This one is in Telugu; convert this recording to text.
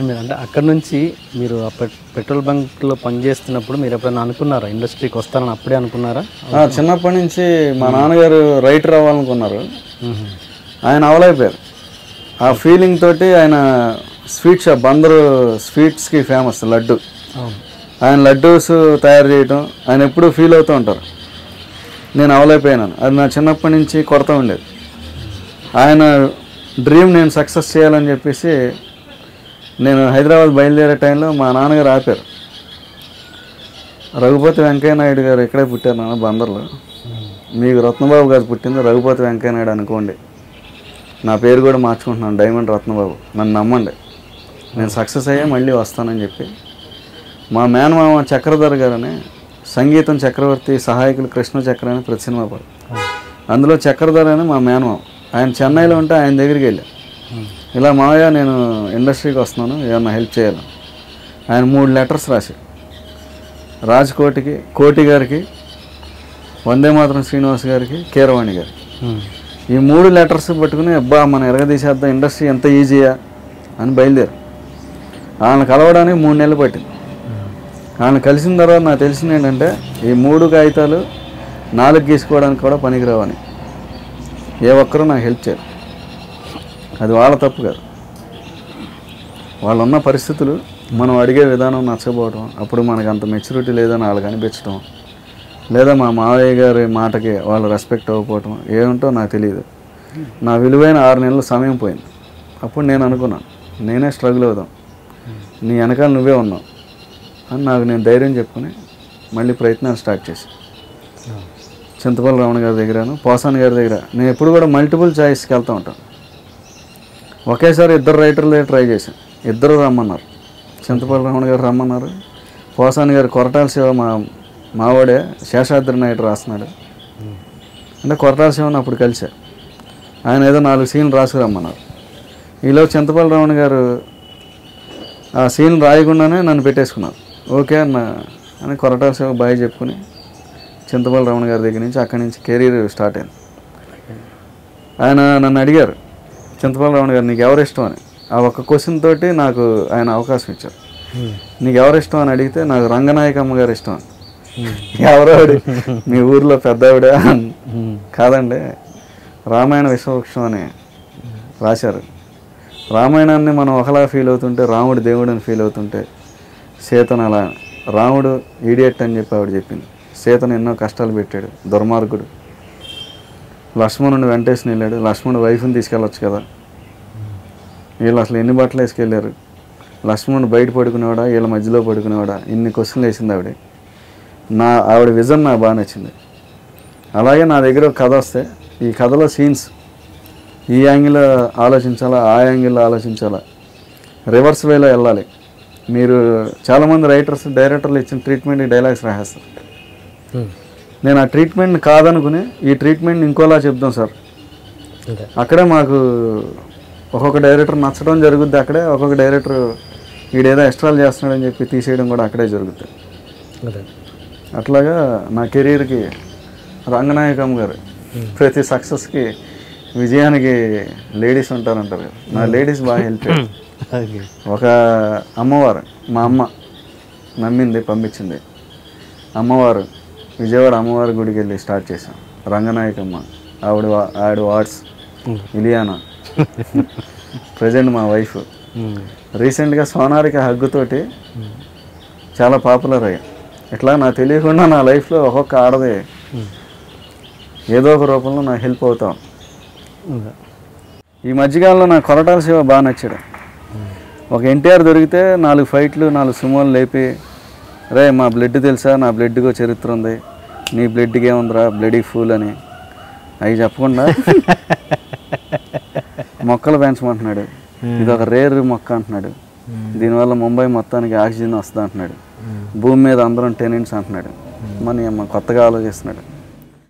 మీరు అంటే అక్కడ నుంచి మీరు పెట్రోల్ బంక్లో పనిచేస్తున్నప్పుడు మీరు ఎప్పుడైనా అనుకున్నారా ఇండస్ట్రీకి వస్తారని? అప్పుడే అనుకున్నారా? చిన్నప్పటి నుంచి మా నాన్నగారు రైటర్ అవ్వాలనుకున్నారు, ఆయన అవలైపోయారు. ఆ ఫీలింగ్ తోటి ఆయన స్వీట్ షాప్, బందరు స్వీట్స్కి ఫేమస్ లడ్డు, ఆయన లడ్డూస్ తయారు చేయటం ఆయన ఎప్పుడూ ఫీల్ అవుతూ ఉంటారు. నేను అవలైపోయినాను, అది నా చిన్నప్పటి నుంచి కొరత ఉండేది. ఆయన డ్రీమ్ నేను సక్సెస్ చేయాలని చెప్పేసి నేను హైదరాబాద్ బయలుదేరే టైంలో మా నాన్నగారు ఆపారు. రఘుపతి వెంకయ్య నాయుడు గారు ఇక్కడే పుట్టారు నాన్న, బందర్లో. మీకు రత్నబాబు గారు పుట్టింది, రఘుపతి వెంకయ్య నాయుడు అనుకోండి. నా పేరు కూడా మార్చుకుంటున్నాను, డైమండ్ రత్నబాబు. నన్ను నమ్మండి, నేను సక్సెస్ అయ్యే మళ్ళీ వస్తానని చెప్పి మా మేనమామ చక్రధర్ గారని సంగీతం చక్రవర్తి సహాయకులు కృష్ణ చక్ర అని ప్రతి సినిమా పాడు, అందులో చక్రధర్ అని మా మేనమామ. ఆయన చెన్నైలో ఉంటే ఆయన దగ్గరికి వెళ్ళా, ఇలా మావయ్య నేను ఇండస్ట్రీకి వస్తున్నాను, ఏమన్నా హెల్ప్ చేయాలి. ఆయన 3 లెటర్స్ రాసి రాజ్కోటికి, కోటి గారికి, వందే మాతరం శ్రీనివాస్ గారికి, కీరవాణి గారికి, ఈ 3 లెటర్స్ పట్టుకుని అబ్బా మనం ఎరగదీసేద్దాం, ఇండస్ట్రీ ఎంత ఈజీయా అని బయలుదేరు. ఆయన కలవడానికి 3 నెలలు పట్టింది. ఆయన కలిసిన తర్వాత నాకు తెలిసింది ఏంటంటే ఈ 3 కాగితాలు 4 గీసుకోవడానికి కూడా పనికిరావని. ఏ ఒక్కరూ నాకు హెల్ప్ చేయరు. అది వాళ్ళ తప్పు కాదు, వాళ్ళు ఉన్న పరిస్థితులు, మనం అడిగే విధానం నచ్చకపోవడం, అప్పుడు మనకు అంత మెచ్యూరిటీ లేదని వాళ్ళకి అనిపించడం, లేదా మా మావయ్య గారి మాటకి వాళ్ళు రెస్పెక్ట్ అవ్వకపోవటం, ఏమిటో నాకు తెలియదు. నా విలువైన 6 నెలల సమయం పోయింది. అప్పుడు నేను అనుకున్నాను నేనే స్ట్రగుల్ అవుదాం, నీ వెనకాల నువ్వే ఉన్నావు అని నాకు నేను ధైర్యం చెప్పుకొని మళ్ళీ ప్రయత్నాలు స్టార్ట్ చేశాను. చింతపల్లి రమణ గారి దగ్గరను, పోసాని గారి దగ్గర. నేను ఎప్పుడు కూడా మల్టిపుల్ చాయిస్కి వెళ్తూ ఉంటాను. ఒకేసారి 2 రైటర్లు ట్రై చేశాను, 2 రమ్మన్నారు. చింతపల్లి రమణ గారు రమ్మన్నారు, పోసాని గారు కొరటాల శివ మావాడే శేషాద్రి నాయుడు రాస్తున్నాడు అంటే కొరటాల శివని అప్పుడు కలిశారు. ఆయన ఏదో 4 సీన్లు రాసుకురమ్మన్నారు. ఈలోపు చింతపల్లి రమణ గారు ఆ సీన్లు రాయకుండానే నన్ను పెట్టేసుకున్నారు. ఓకే అన్న అని కొరటాల శివ బాయ్ చెప్పుకుని చింతపల్లి రమణ గారి దగ్గర నుంచి అక్కడి నుంచి కెరీర్ స్టార్ట్ అయింది. ఆయన నన్ను అడిగారు, చింతపల్లి రమణ గారు నీకు ఎవరు ఇష్టం అని. ఆ ఒక్క క్వశ్చన్ తోటి నాకు ఆయన అవకాశం ఇచ్చారు. నీకు ఎవరు ఇష్టం అని అడిగితే నాకు రంగనాయకమ్మ గారు ఇష్టం అని. ఎవరో మీ ఊర్లో పెద్ద ఆవిడ? కాదండి, రామాయణ విశ్వవృక్షం అని రాశారు. రామాయణాన్ని మనం ఒకలా ఫీల్ అవుతుంటే, రాముడు దేవుడు అని ఫీల్ అవుతుంటే, సీతను అలా రాముడు ఈడియట్ అని చెప్పి ఆవిడ చెప్పింది. సీతను ఎన్నో కష్టాలు పెట్టాడు, దుర్మార్గుడు. లక్ష్మణుని వెంటేసుకుని వెళ్ళాడు, లక్ష్మణుడు వైఫ్ని తీసుకెళ్ళొచ్చు కదా, వీళ్ళు అసలు ఎన్ని బట్టలు వేసుకెళ్ళారు, లక్ష్మణుడు బయట పడుకునేవాడా వీళ్ళ మధ్యలో పడుకునేవాడా, ఇన్ని క్వశ్చన్లు వేసింది ఆవిడ. ఆవిడ విజన్ నాకు బాగా నచ్చింది. అలాగే నా దగ్గర ఒక కథ వస్తే ఈ కథలో సీన్స్ ఈ యాంగిల్లో ఆలోచించాలా, ఆ యాంగిల్లో ఆలోచించాలా, రివర్స్ వేలో వెళ్ళాలి. మీరు చాలామంది రైటర్స్ డైరెక్టర్లు ఇచ్చిన ట్రీట్మెంట్కి డైలాగ్స్ రాసేస్తారు. నేను ఆ ట్రీట్మెంట్ని కాదనుకుని ఈ ట్రీట్మెంట్ని ఇంకోలా చెప్దాం సార్, అక్కడే మాకు ఒక్కొక్క డైరెక్టర్ నచ్చడం జరుగుద్ది. అక్కడే ఒక్కొక్క డైరెక్టర్ వీడేదో ఎక్స్ట్రాలు చేస్తున్నాడని చెప్పి తీసేయడం కూడా అక్కడే జరుగుతుంది. అట్లాగా నా కెరీర్కి రంగనాయకమ్మ గారు ప్రతి సక్సెస్కి, విజయానికి లేడీస్ ఉంటారంటారు కదా, నా లేడీస్ బాగా హెల్ప్ చేయాలి. ఒక అమ్మవారు, మా అమ్మ నమ్మింది, పంపించింది. అమ్మవారు విజయవాడ అమ్మవారి గుడికి వెళ్ళి స్టార్ట్ చేశాం. రంగనాయకమ్మ, ఆవిడ వార్డ్స్ ఇలియానా, ప్రజెంట్ మా వైఫ్. రీసెంట్గా సోనారిక హగ్గుతోటి చాలా పాపులర్ అయ్యాం. ఇట్లా నాకు తెలియకుండా నా లైఫ్లో ఒక్కొక్క ఆడది ఏదో ఒక రూపంలో నాకు హెల్ప్ అవుతాం. ఈ మధ్యకాలంలో నాకు కొరటాల శివ బాగా నచ్చాడు. ఒక ఎన్టీఆర్ దొరికితే 4 ఫైట్లు 4 సుమోలు లేపి, రే మా బ్లడ్ తెలుసా, నా బ్లడ్కో చరిత్ర ఉంది, నీ బ్లడ్కి ఏముందిరా బ్లడీ ఫూల్ అని అవి చెప్పకుండా మొక్కలు పెంచమంటున్నాడు. ఇది ఒక రేర్ మొక్క అంటున్నాడు, దీనివల్ల ముంబై మొత్తానికి ఆక్సిజన్ వస్తుంది అంటున్నాడు, భూమి మీద అందరం టెనెంట్స్ అంటున్నాడు. మన కొత్తగా ఆలోచిస్తున్నాడు.